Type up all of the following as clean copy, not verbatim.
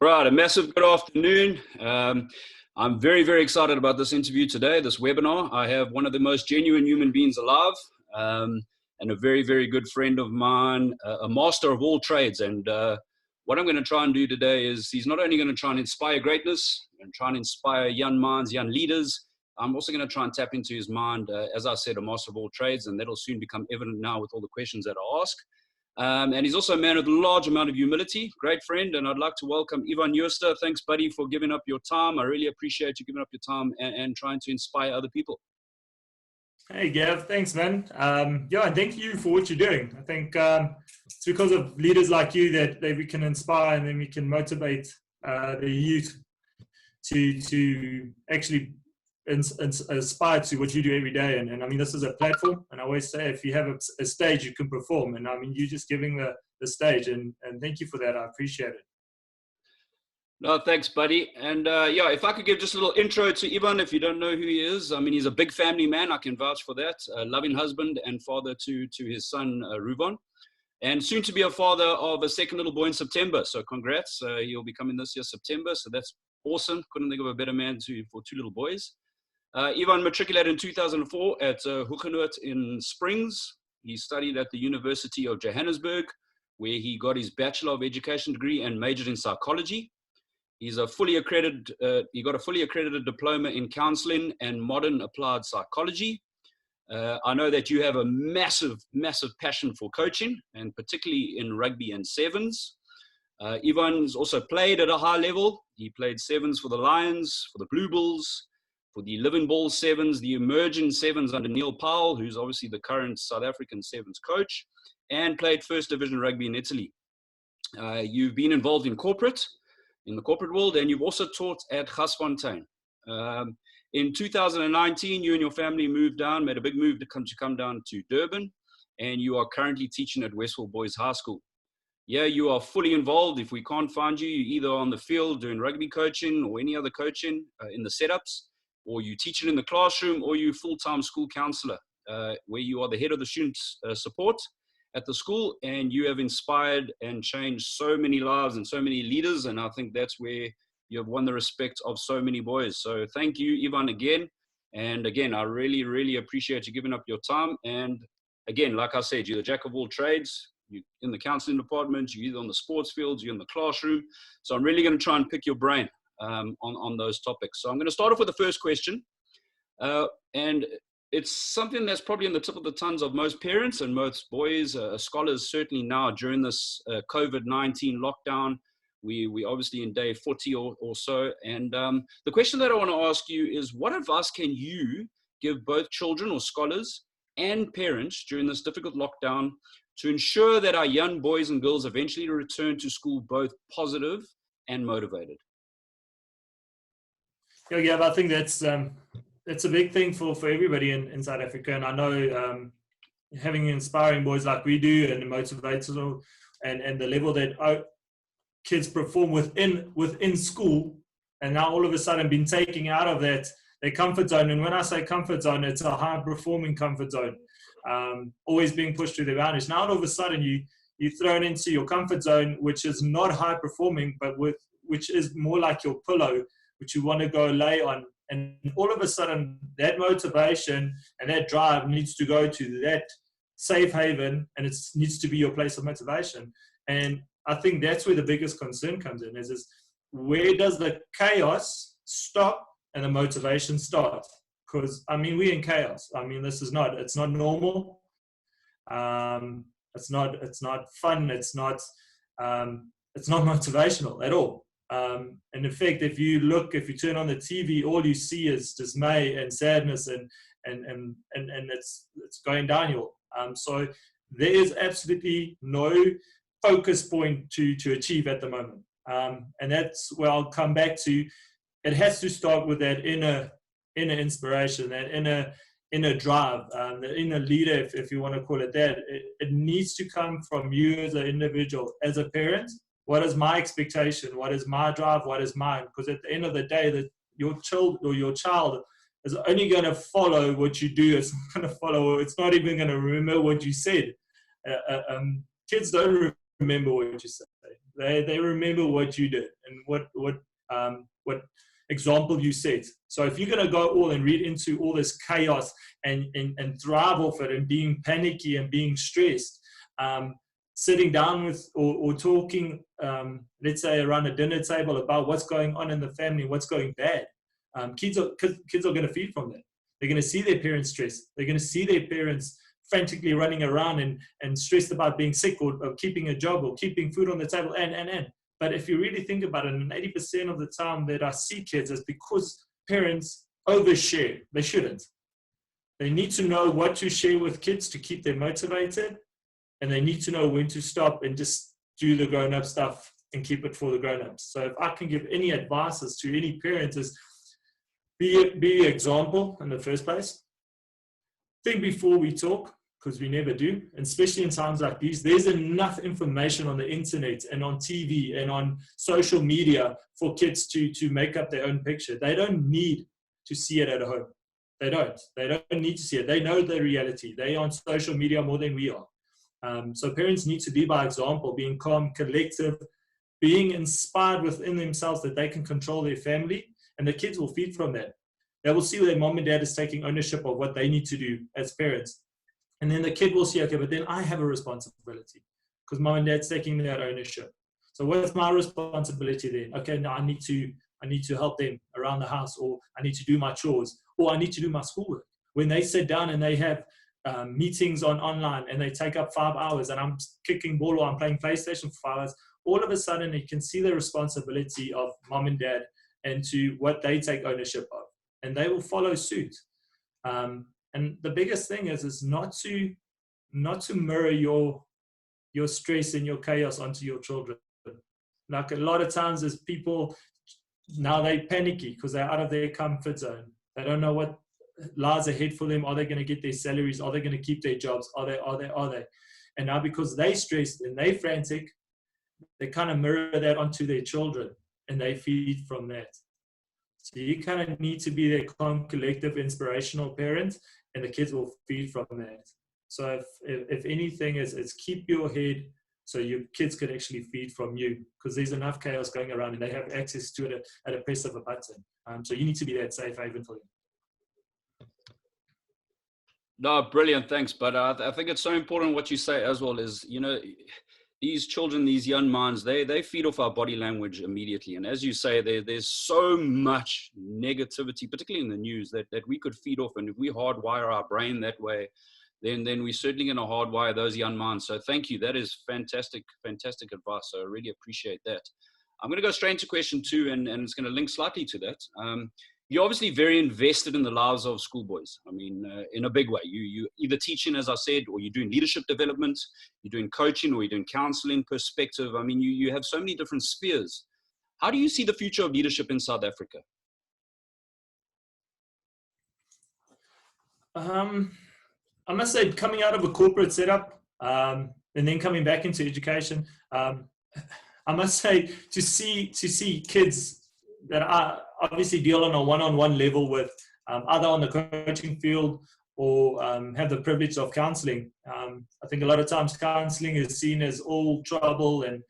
Right, a massive good afternoon. I'm very, very excited about this interview today, this webinar. I have one of the most genuine human beings alive, and a very, very good friend of mine, a master of all trades. And what I'm going to try and do today is he's not only going to try and inspire greatness and try and inspire young minds, young leaders. I'm also going to try and tap into his mind, as I said, a master of all trades, and that'll soon become evident now with all the questions that I ask. And he's also a man with a large amount of humility, great friend, and I'd like to welcome Ivan Jooste. Thanks, buddy, for giving up your time. I really appreciate you giving up your time and trying to inspire other people. Hey, Gav, thanks, man. Yeah, and thank you for what you're doing. I think it's because of leaders like you that we can inspire and then we can motivate the youth to actually aspire to what you do every day. And I mean, this is a platform, and I always say if you have a stage, you can perform. And I mean, you're just giving the stage, and thank you for that. I appreciate it. No, thanks, buddy. And yeah, if I could give just a little intro to Ivan, if you don't know who he is. I mean, he's a big family man. I can vouch for that. A loving husband and father to his son, Ruvan. And soon to be a father of a second little boy in September. So congrats. He'll be coming this year, September. So that's awesome. Couldn't think of a better man for two little boys. Ivan matriculated in 2004 at Huguenot in Springs. He studied at the University of Johannesburg, where he got his Bachelor of Education degree and majored in psychology. He's a fully accredited, he got a fully accredited diploma in counseling and modern applied psychology. I know that you have a massive, massive passion for coaching, and particularly in rugby and sevens. Ivan's also played at a high level. He played sevens for the Lions, for the Blue Bulls, for the Living Ball Sevens, the emerging sevens under Neil Powell, who's obviously the current South African sevens coach, and played first division rugby in Italy. You've been involved in the corporate world, and you've also taught at Gasfontein. In 2019, you and your family made a big move to come down to Durban, and you are currently teaching at Westville Boys High School. Yeah, you are fully involved. If we can't find you, you're either on the field doing rugby coaching or any other coaching in the setups, or you teaching in the classroom, or you full-time school counselor, where you are the head of the student support at the school, and you have inspired and changed so many lives and so many leaders, and I think that's where you have won the respect of so many boys. So thank you, Ivan, again. And again, I really, really appreciate you giving up your time. And again, like I said, you're the jack of all trades. You're in the counseling department, you're either on the sports fields, you're in the classroom. So I'm really going to try and pick your brain on those topics. So I'm going to start off with the first question. And it's something that's probably on the tip of the tongues of most parents and most boys, scholars, certainly now during this COVID-19 lockdown. We obviously in day 40 or so. And the question that I want to ask you is, what advice can you give both children or scholars and parents during this difficult lockdown to ensure that our young boys and girls eventually return to school both positive and motivated? Yeah, I think that's a big thing for everybody in South Africa. And I know having inspiring boys like we do, and the motivational and the level that kids perform within school, and now all of a sudden been taken out of their comfort zone. And when I say comfort zone, it's a high performing comfort zone, always being pushed to the boundaries. Now all of a sudden you're thrown into your comfort zone, which is not high performing, but which is more like your pillow, which you want to go lay on. And all of a sudden that motivation and that drive needs to go to that safe haven, and it needs to be your place of motivation. And I think that's where the biggest concern comes in, is where does the chaos stop and the motivation start? Because, I mean, we're in chaos. I mean, it's not normal. It's not fun. It's not motivational at all. And in fact, if you turn on the TV, all you see is dismay and sadness, and it's going downhill. So there is absolutely no focus point to achieve at the moment. And that's where I'll come back to. It has to start with that inner inspiration, that inner drive, the inner leader, if you want to call it that. It needs to come from you as an individual, as a parent. What is my expectation? What is my drive? What is mine? Because at the end of the day, your child is only going to follow what you do. It's not going to follow. It's not even going to remember what you said. Kids don't remember what you say. They remember what you did and what example you set. So if you're going to go all and read into all this chaos and thrive off it and being panicky and being stressed, sitting down with or talking, let's say around a dinner table about what's going on in the family, what's going bad, kids are going to feed from that. They're going to see their parents stressed. They're going to see their parents frantically running around and stressed about being sick or keeping a job or keeping food on the table and. But if you really think about it, and 80% of the time that I see kids is because parents overshare. They shouldn't. They need to know what to share with kids to keep them motivated, and they need to know when to stop and just do the grown-up stuff and keep it for the grown-ups. So if I can give any advices to any parent is be an example in the first place. Think before we talk, because we never do, and especially in times like these. There's enough information on the internet and on TV and on social media for kids to make up their own picture. They don't need to see it at home. They don't need to see it. They know the reality. They are on social media more than we are. So parents need to be by example, being calm, collective, being inspired within themselves that they can control their family, and the kids will feed from that. They will see their mom and dad is taking ownership of what they need to do as parents. And then the kid will see, okay, but then I have a responsibility because mom and dad's taking that ownership. So what's my responsibility then? Okay, now I need to help them around the house, or I need to do my chores, or I need to do my schoolwork. When they sit down and they have meetings online and they take up 5 hours and I'm kicking ball or I'm playing PlayStation for 5 hours, all of a sudden you can see the responsibility of mom and dad and to what they take ownership of, and they will follow suit. And the biggest thing is not to mirror your stress and your chaos onto your children. Like a lot of times as people, now they panicky because they're out of their comfort zone. They don't know what lies ahead for them. Are they going to get their salaries? Are they going to keep their jobs? Are they? And now because they stressed and they frantic, they kind of mirror that onto their children and they feed from that. So you kind of need to be their calm, collective, inspirational parent, and the kids will feed from that. So if anything is keep your head so your kids can actually feed from you, because there's enough chaos going around and they have access to it at a press of a button. So you need to be that safe haven for them. No, brilliant. Thanks. But I think it's so important what you say as well is, these children, these young minds, they feed off our body language immediately. And as you say, there's so much negativity, particularly in the news, that we could feed off. And if we hardwire our brain that way, then we're certainly going to hardwire those young minds. So thank you. That is fantastic advice. So I really appreciate that. I'm going to go straight into question 2, and it's going to link slightly to that. You're obviously very invested in the lives of schoolboys. I mean, in a big way. You either teaching, as I said, or you're doing leadership development, you're doing coaching, or you're doing counseling perspective. I mean, you have so many different spheres. How do you see the future of leadership in South Africa? I must say, coming out of a corporate setup and then coming back into education, I must say to see kids that are obviously deal on a one-on-one level with either on the coaching field or have the privilege of counseling. I think a lot of times counseling is seen as all trouble and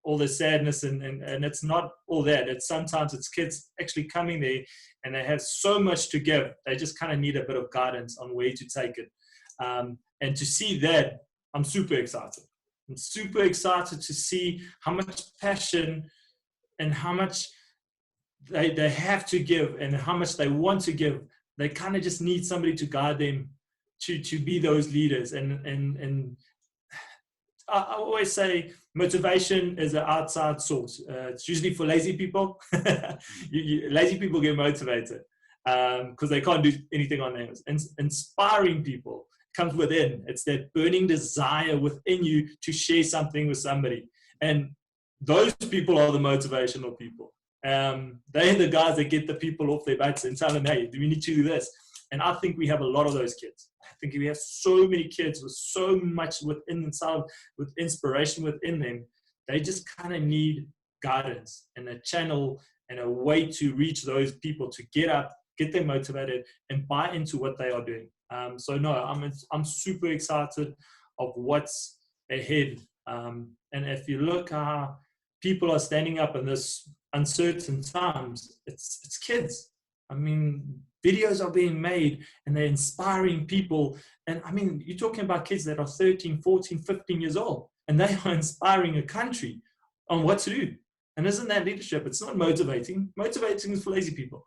all the sadness, and it's not all that. Sometimes it's kids actually coming there and they have so much to give. They just kind of need a bit of guidance on where to take it. And to see that, I'm super excited. I'm super excited to see how much passion and how much they have to give and how much they want to give. They kind of just need somebody to guide them to be those leaders. And I always say motivation is an outside source. It's usually for lazy people. Lazy people get motivated because they can't do anything on their own. Inspiring people comes within. It's that burning desire within you to share something with somebody. And those people are the motivational people. They're the guys that get the people off their butts and tell them, hey, we need to do this. And I think we have a lot of those kids. I think we have so many kids with so much within themselves, with inspiration within them. They just kind of need guidance and a channel and a way to reach those people to get up, get them motivated, and buy into what they are doing. So no, I'm super excited of what's ahead And if you look how people are standing up in this uncertain times, it's kids. I mean, videos are being made and they're inspiring people. And I mean, you're talking about kids that are 13, 14, 15 years old, and they are inspiring a country on what to do. And isn't that leadership? It's not motivating. Motivating is for lazy people.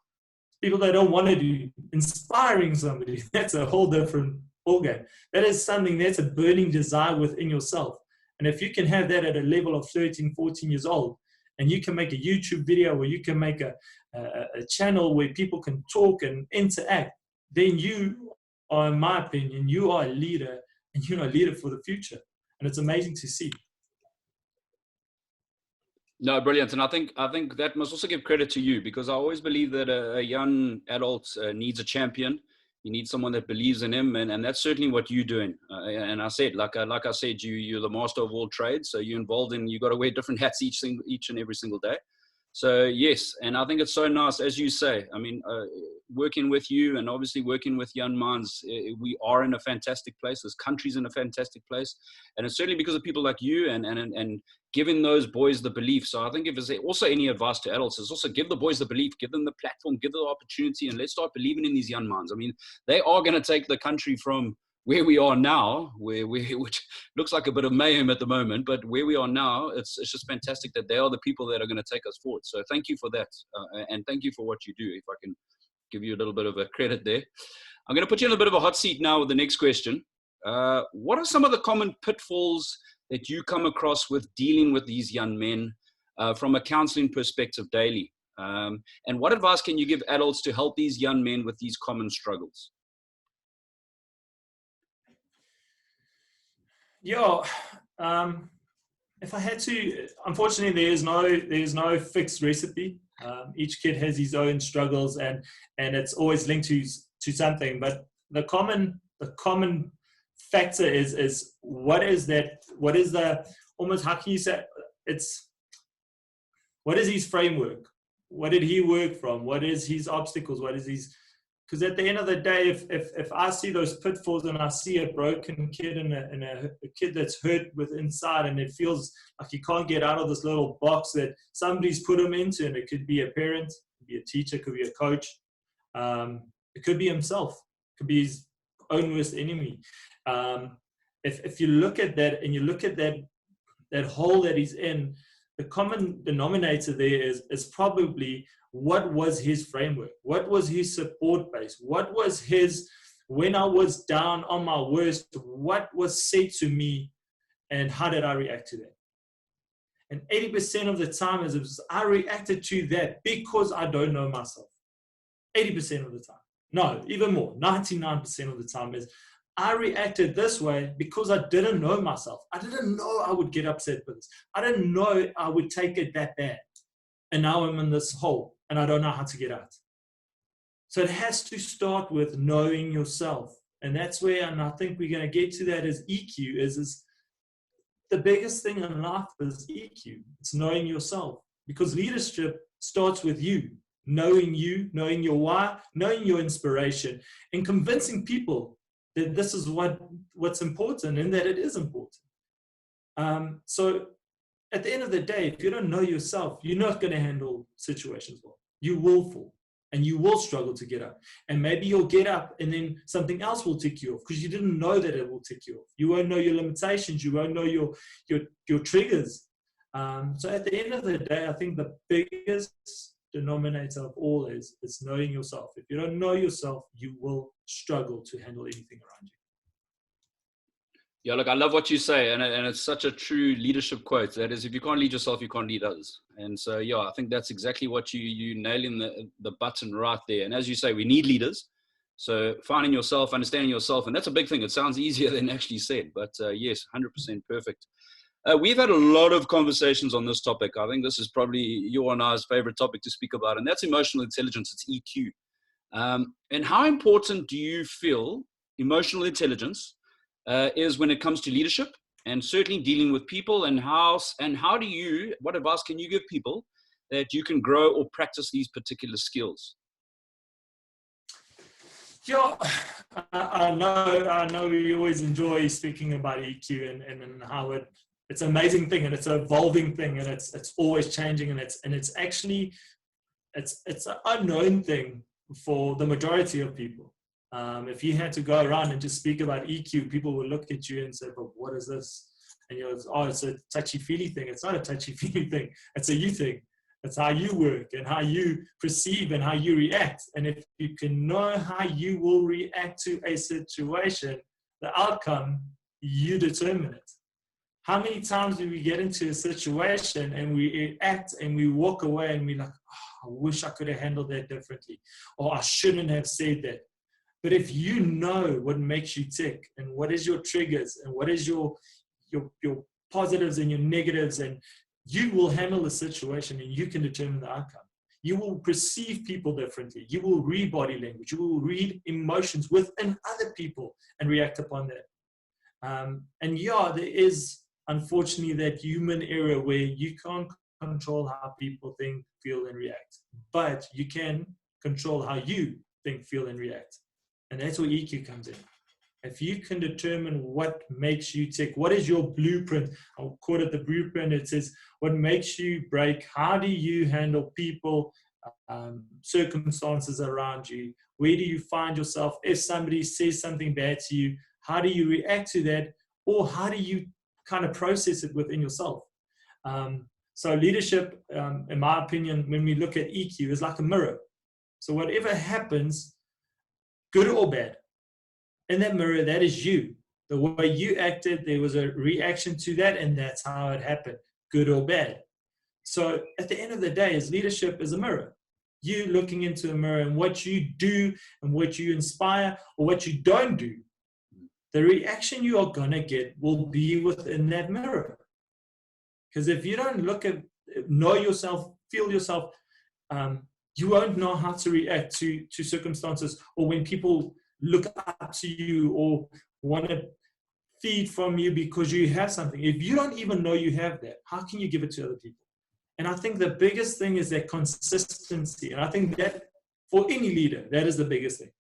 People that don't want to do. Inspiring somebody, that's a whole different ballgame. That is something, that's a burning desire within yourself. And if you can have that at a level of 13, 14 years old, and you can make a YouTube video or you can make a channel where people can talk and interact, then you are, in my opinion, you are a leader, and you're a leader for the future. And it's amazing to see. No, brilliant. And I think that must also give credit to you, because I always believe that a young adult needs a champion. You need someone that believes in him, and that's certainly what you're doing. And I said, like I said, you're the master of all trades. So you're involved in, you got to wear different hats each and every single day. So yes, and I think it's so nice, as you say. I mean, working with you and obviously working with young minds, we are in a fantastic place. This country's in a fantastic place, and it's certainly because of people like you and giving those boys the belief. So I think if there's also any advice to adults, is also give the boys the belief, give them the platform, give them the opportunity, and let's start believing in these young minds. I mean, they are going to take the country from where we are now, which looks like a bit of mayhem at the moment, but where we are now, it's just fantastic that they are the people that are going to take us forward. So thank you for that, and thank you for what you do. If I can give you a little bit of a credit there. I'm going to put you in a bit of a hot seat now with the next question. What are some of the common pitfalls that you come across with dealing with these young men from a counseling perspective daily? And what advice can you give adults to help these young men with these common struggles? Yeah, if I had to, unfortunately, there's no fixed recipe. Each kid has his own struggles, and it's always linked to something. But the common factor is what is the almost, how can you say, it's what is his framework? What did he work from? What is his obstacles? What is his, because at the end of the day, if I see those pitfalls and I see a broken kid and a kid that's hurt with inside, and it feels like he can't get out of this little box that somebody's put him into, and it could be a parent, it could be a teacher, it could be a coach, it could be himself, it could be his own worst enemy. If you look at that and you look at that hole that he's in, the common denominator there is probably, what was his framework? What was his support base? What was his, when I was down on my worst, what was said to me, and how did I react to that? And 80% of the time is I reacted to that because I don't know myself. 80% of the time. No, even more. 99% of the time is I reacted this way because I didn't know myself. I didn't know I would get upset with this. I didn't know I would take it that bad. And now I'm in this hole and I don't know how to get out. So it has to start with knowing yourself. And that's where, and I think we're going to get to that, as EQ is the biggest thing in life is EQ. It's knowing yourself, because leadership starts with you, knowing your why, knowing your inspiration, and convincing people that this is what's important and that it is important. So at the end of the day, if you don't know yourself, you're not going to handle situations well. You will fall and you will struggle to get up. And maybe you'll get up and then something else will tick you off because you didn't know that it will tick you off. You won't know your limitations. You won't know your triggers. So at the end of the day, I think the biggest denominator of all is knowing yourself. If you don't know yourself, you will struggle to handle anything around you. Yeah, look, I love what you say, and it's such a true leadership quote. That is, if you can't lead yourself, you can't lead others. And so, yeah, I think that's exactly what you nailing the button right there. And as you say, we need leaders. So finding yourself, understanding yourself, and that's a big thing. It sounds easier than actually said, but yes, 100% perfect. We've had a lot of conversations on this topic. I think this is probably your and I's favorite topic to speak about, and that's emotional intelligence. It's EQ. And how important do you feel emotional intelligence is when it comes to leadership and certainly dealing with people, and what advice can you give people that you can grow or practice these particular skills? Yeah, I know we always enjoy speaking about EQ and how it It's an amazing thing, and it's an evolving thing, and it's always changing, and it's actually it's an unknown thing for the majority of people. If you had to go around and just speak about EQ, people will look at you and say, "But what is this?" And you're, "Oh, it's a touchy-feely thing." It's not a touchy-feely thing. It's a you thing. It's how you work and how you perceive and how you react. And if you can know how you will react to a situation, the outcome, you determine it. How many times do we get into a situation and we react and we walk away and we're like, "Oh, I wish I could have handled that differently," or "I shouldn't have said that." But if you know what makes you tick and what is your triggers and what is your positives and your negatives, and you will handle the situation and you can determine the outcome. You will perceive people differently. You will read body language. You will read emotions within other people and react upon that. And yeah, there is unfortunately that human error where you can't control how people think, feel, and react. But you can control how you think, feel, and react. And that's where EQ comes in. If you can determine what makes you tick, what is your blueprint? I'll call it the blueprint. It says what makes you break. How do you handle people, circumstances around you? Where do you find yourself? If somebody says something bad to you, how do you react to that? Or how do you kind of process it within yourself? So leadership, in my opinion, when we look at EQ, is like a mirror. So whatever happens, good or bad, in that mirror, that is you. The way you acted, there was a reaction to that, and that's how it happened, good or bad. So at the end of the day, as leadership is a mirror. You looking into a mirror, and what you do and what you inspire or what you don't do, the reaction you are going to get will be within that mirror. Because if you don't know yourself, feel yourself, you won't know how to react to circumstances, or when people look up to you or want to feed from you because you have something. If you don't even know you have that, how can you give it to other people? And I think the biggest thing is that consistency. And I think that for any leader, that is the biggest thing.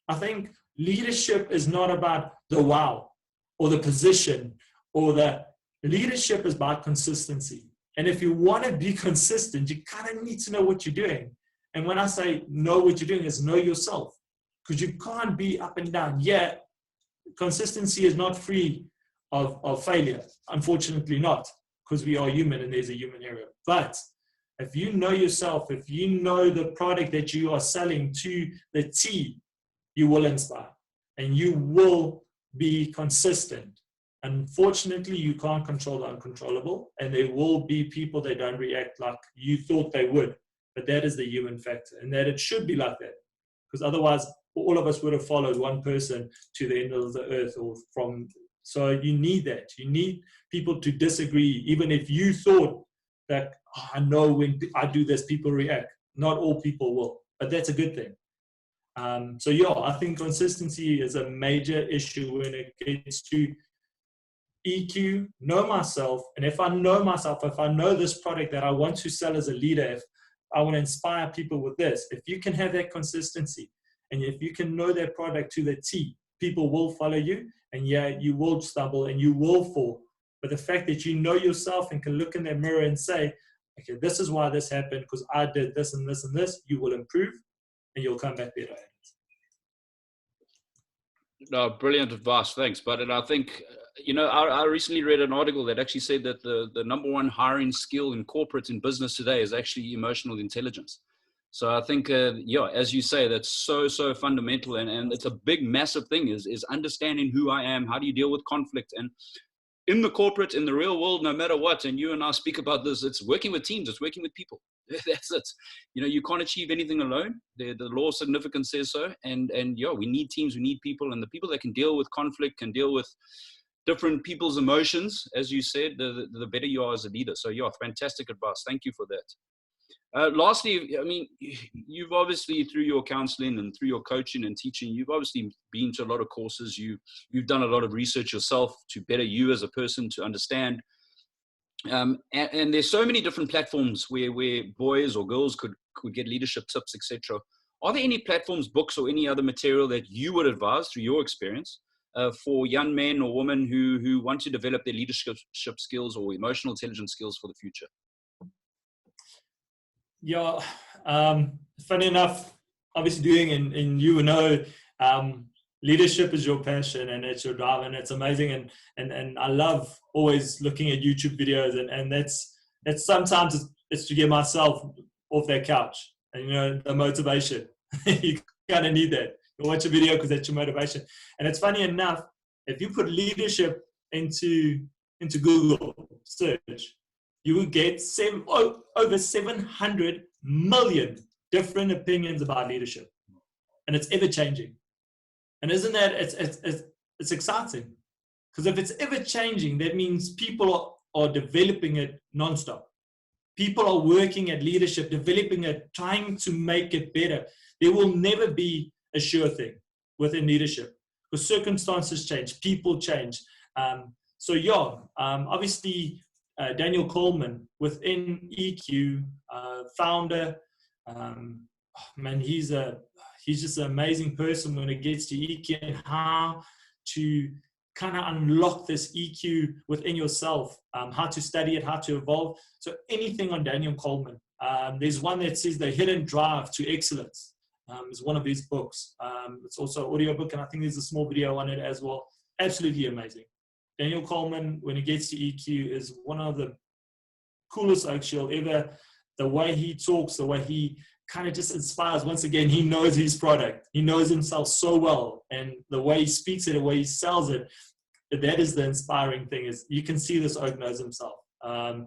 I think leadership is not about the wow or the position, or the leadership is about consistency. And if you want to be consistent, you kind of need to know what you're doing. And when I say know what you're doing, is know yourself. Because you can't be up and down. Yeah, consistency is not free of failure. Unfortunately not, because we are human and there's a human error. But if you know yourself, if you know the product that you are selling to the T, you will inspire and you will be consistent. Unfortunately, you can't control the uncontrollable, and there will be people that don't react like you thought they would. But that is the human factor, and that it should be like that. Because otherwise, all of us would have followed one person to the end of the earth, or from. So you need that. You need people to disagree, even if you thought that, "Oh, I know when I do this, people react." Not all people will, but that's a good thing. So yeah, I think consistency is a major issue when it gets to EQ, know myself. And if I know myself, if I know this product that I want to sell as a leader, if I want to inspire people with this, if you can have that consistency, and if you can know that product to the T, people will follow you. And yeah, you will stumble and you will fall. But the fact that you know yourself and can look in that mirror and say, "Okay, this is why this happened, because I did this and this and this," you will improve and you'll come back better at it. No, brilliant advice. Thanks, bud. And I think, I recently read an article that actually said that the number one hiring skill in corporate and business today is actually emotional intelligence. So I think, as you say, that's so fundamental. And it's a big, massive thing is understanding who I am. How do you deal with conflict? And in the corporate, in the real world, no matter what, and you and I speak about this, it's working with teams, it's working with people. That's it. You can't achieve anything alone. The law of significance says so. And we need teams, we need people, and the people that can deal with conflict, can deal with different people's emotions, as you said, the better you are as a leader. So fantastic advice. Thank you for that. Lastly, I mean, you've obviously, through your counseling and through your coaching and teaching, you've obviously been to a lot of courses. You've done a lot of research yourself to better you as a person, to understand. And there's so many different platforms where boys or girls could get leadership tips, etc. Are there any platforms, books, or any other material that you would advise through your experience for young men or women who want to develop their leadership skills or emotional intelligence skills for the future? Yeah, funny enough, obviously doing, and you know, leadership is your passion and it's your drive, and it's amazing. And I love always looking at YouTube videos, and that's sometimes it's to get myself off that couch, and you know, the motivation. You kind of need that. You watch a video because that's your motivation. And it's funny enough, if you put leadership into Google search, you will get over 700 million different opinions about leadership, and it's ever changing. And isn't that it's exciting? Because if it's ever changing, that means people are developing it nonstop. People are working at leadership, developing it, trying to make it better. There will never be a sure thing within leadership because circumstances change, people change. Obviously, Daniel Coleman within EQ, founder. He's just an amazing person when it gets to EQ and how to kind of unlock this EQ within yourself, how to study it, how to evolve. So anything on Daniel Coleman. There's one that says The Hidden Drive to Excellence. It's one of his books. It's also an audiobook, and I think there's a small video on it as well. Absolutely amazing. Daniel Coleman, when he gets to EQ, is one of the coolest oaks you'll ever. The way he talks, the way he kind of just inspires. Once again, he knows his product. He knows himself so well. And the way he speaks it, the way he sells it, that is the inspiring thing. Is you can see this oak knows himself. And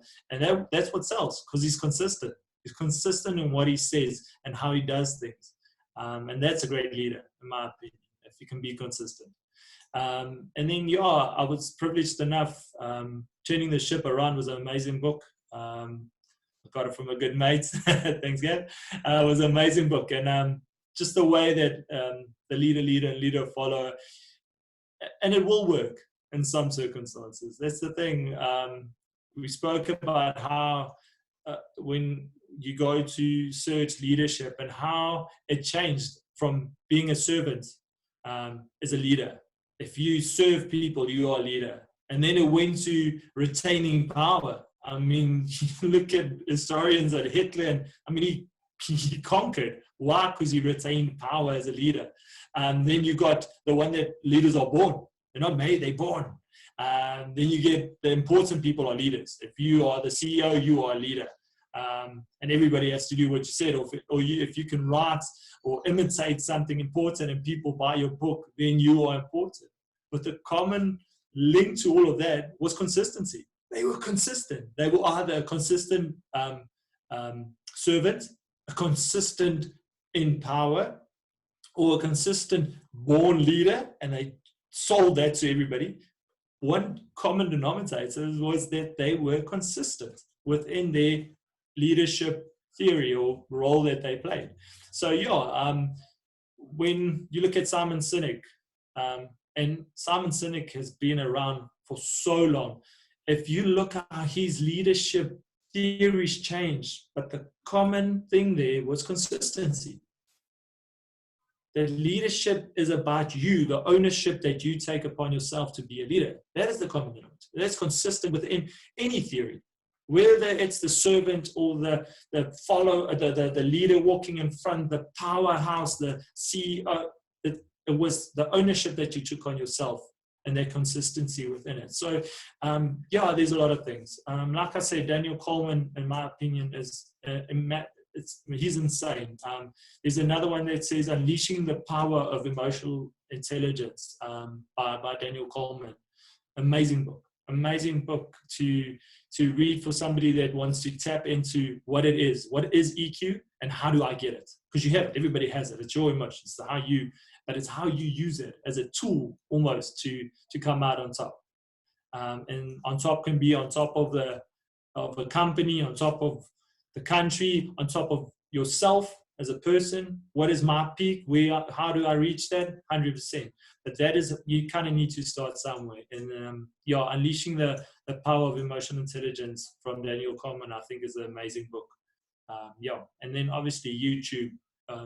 that's what sells, because he's consistent. He's consistent in what he says and how he does things. And that's a great leader, in my opinion, if you can be consistent. And then, I was privileged enough. Turning the Ship Around was an amazing book. I got it from a good mate. Thanks, Gav. It was an amazing book. And just the way that the leader follow, and it will work in some circumstances. That's the thing. We spoke about how when you go to search leadership and how it changed from being a servant as a leader. If you serve people, you are a leader. And then it went to retaining power. I mean, you look at historians at Hitler, and I mean, he conquered. Why? Because he retained power as a leader. Then you got the one that leaders are born. They're not made, they're born. Then you get the important people are leaders. If you are the CEO, you are a leader. And everybody has to do what you said. If you can write or imitate something important and people buy your book, then you are important. But the common link to all of that was consistency. They were consistent. They were either a consistent servant, a consistent in power, or a consistent born leader, and they sold that to everybody. One common denominator was that they were consistent within their leadership theory or role that they played. So when you look at Simon Sinek, and Simon Sinek has been around for so long. If you look at how his leadership theories changed, but the common thing there was consistency. That leadership is about you, the ownership that you take upon yourself to be a leader. That is the common denominator. That's consistent within any theory. Whether it's the servant or the leader walking in front, the powerhouse, the CEO, it was the ownership that you took on yourself and that consistency within it. So, there's a lot of things. Like I said, Daniel Coleman, in my opinion, he's insane. There's another one that says Unleashing the Power of Emotional Intelligence by Daniel Coleman. Amazing book to read for somebody that wants to tap into what it is. What is EQ and how do I get it? Because you have it. Everybody has it. It's your emotions. But it's how you use it as a tool almost to come out on top. And on top can be on top of a company, on top of the country, on top of yourself as a person. What is my peak? How do I reach that? 100%. But that is, you kind of need to start somewhere. And Unleashing the Power of Emotional Intelligence from Daniel Coleman, I think is an amazing book. And then obviously YouTube,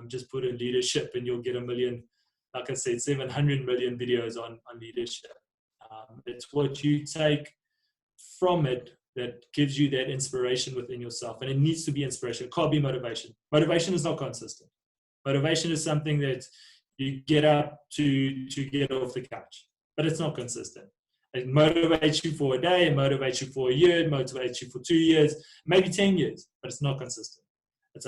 just put in leadership and you'll get a million like I said, 700 million videos on leadership. It's what you take from it that gives you that inspiration within yourself. And it needs to be inspiration. It can't be motivation. Motivation is not consistent. Motivation is something that you get up to get off the couch, but it's not consistent. It motivates you for a day, it motivates you for a year, it motivates you for 2 years, maybe 10 years, but it's not consistent. It's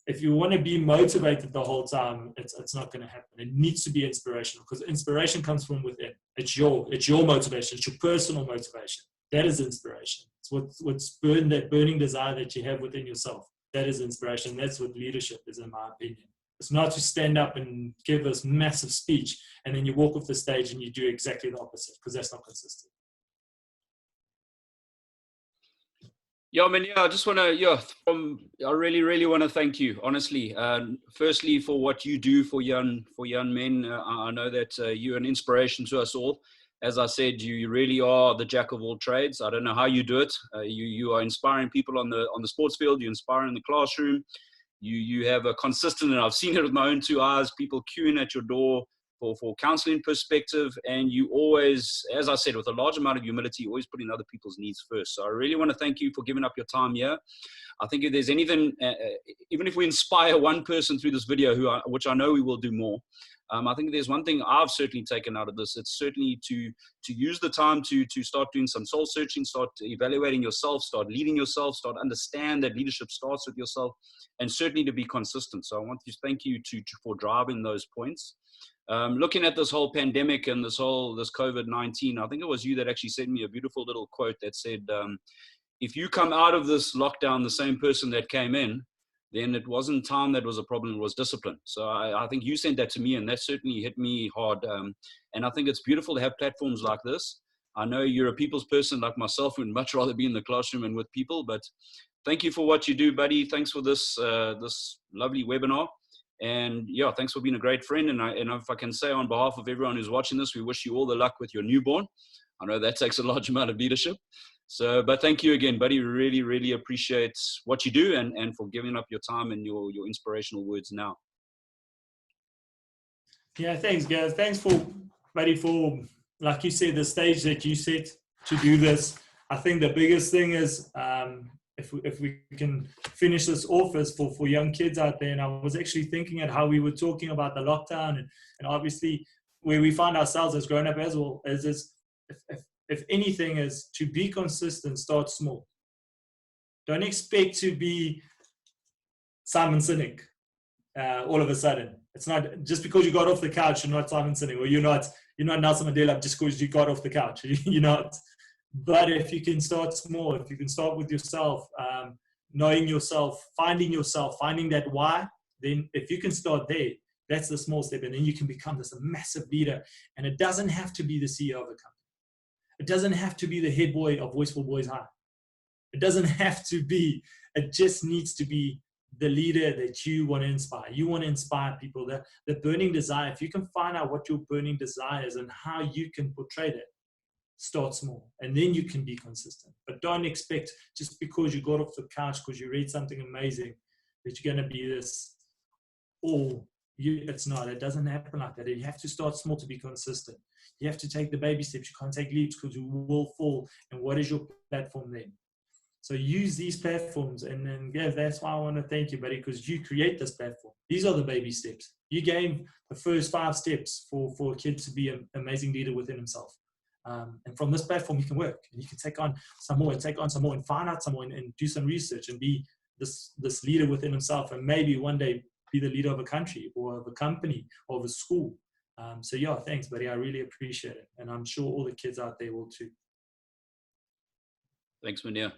if you want to be motivated the whole time, it's not going to happen. It needs to be inspirational, because inspiration comes from within. It's your motivation. It's your personal motivation. That is inspiration. It's what's that burning desire that you have within yourself. That is inspiration. That's what leadership is, in my opinion. It's not to stand up and give this massive speech and then you walk off the stage and you do exactly the opposite, because that's not consistent. Yeah, man. Yeah, I just want to. I really, really want to thank you, honestly. Firstly, for what you do for young men. I know that you're an inspiration to us all. As I said, you really are the jack of all trades. I don't know how you do it. You are inspiring people on the sports field. You inspire in the classroom. You have a consistent, and I've seen it with my own 2 eyes. People queuing at your door for counseling perspective, and you always, as I said, with a large amount of humility, always putting other people's needs first. So I really want to thank you for giving up your time here. I think if there's anything, even if we inspire one person through this video, which I know we will do more, I think there's one thing I've certainly taken out of this. It's certainly to use the time to start doing some soul searching, start evaluating yourself, start leading yourself, start understand that leadership starts with yourself, and certainly to be consistent. So I want to thank you for driving those points. Looking at this whole pandemic and this COVID-19, I think it was you that actually sent me a beautiful little quote that said, if you come out of this lockdown the same person that came in, then it wasn't time that was a problem, it was discipline. So I think you sent that to me, and that certainly hit me hard. And I think it's beautiful to have platforms like this. I know you're a people's person like myself, would much rather be in the classroom and with people, but thank you for what you do, buddy. Thanks for this lovely webinar. And yeah, thanks for being a great friend. And if I can say on behalf of everyone who's watching this, we wish you all the luck with your newborn. I know that takes a large amount of leadership. So, but thank you again, buddy. We really, really appreciate what you do and for giving up your time and your inspirational words now. Yeah, thanks, guys. Thanks buddy, for, like you said, the stage that you set to do this. I think the biggest thing is, if we can finish this off, is for young kids out there. And I was actually thinking at how we were talking about the lockdown and obviously where we find ourselves as grown up as well, is if anything, is to be consistent, start small. Don't expect to be Simon Sinek all of a sudden. It's not just because you got off the couch, you're not Simon Sinek, or you're not Nelson Mandela just because you got off the couch. You're not. But if you can start small, if you can start with yourself, knowing yourself, finding that why, then if you can start there, that's the small step. And then you can become this massive leader. And it doesn't have to be the CEO of a company. It doesn't have to be the head boy of Voice for Boys High. It doesn't have to be. It just needs to be the leader that you want to inspire. You want to inspire people. The burning desire, if you can find out what your burning desire is and how you can portray that, start small, and then you can be consistent. But don't expect, just because you got off the couch because you read something amazing, that you're going to be this it's not. It doesn't happen like that. You have to start small to be consistent. You have to take the baby steps. You can't take leaps because you will fall. And what is your platform then? So use these platforms. And then, yeah, that's why I want to thank you, buddy, because you create this platform. These are the baby steps. You gave the first 5 steps for a kid to be an amazing leader within himself. And from this platform, you can work, and you can take on some more, and find out some more, and do some research, and be this leader within himself, and maybe one day be the leader of a country or of a company or of a school. So yeah, thanks, buddy. I really appreciate it. And I'm sure all the kids out there will too. Thanks, Mania.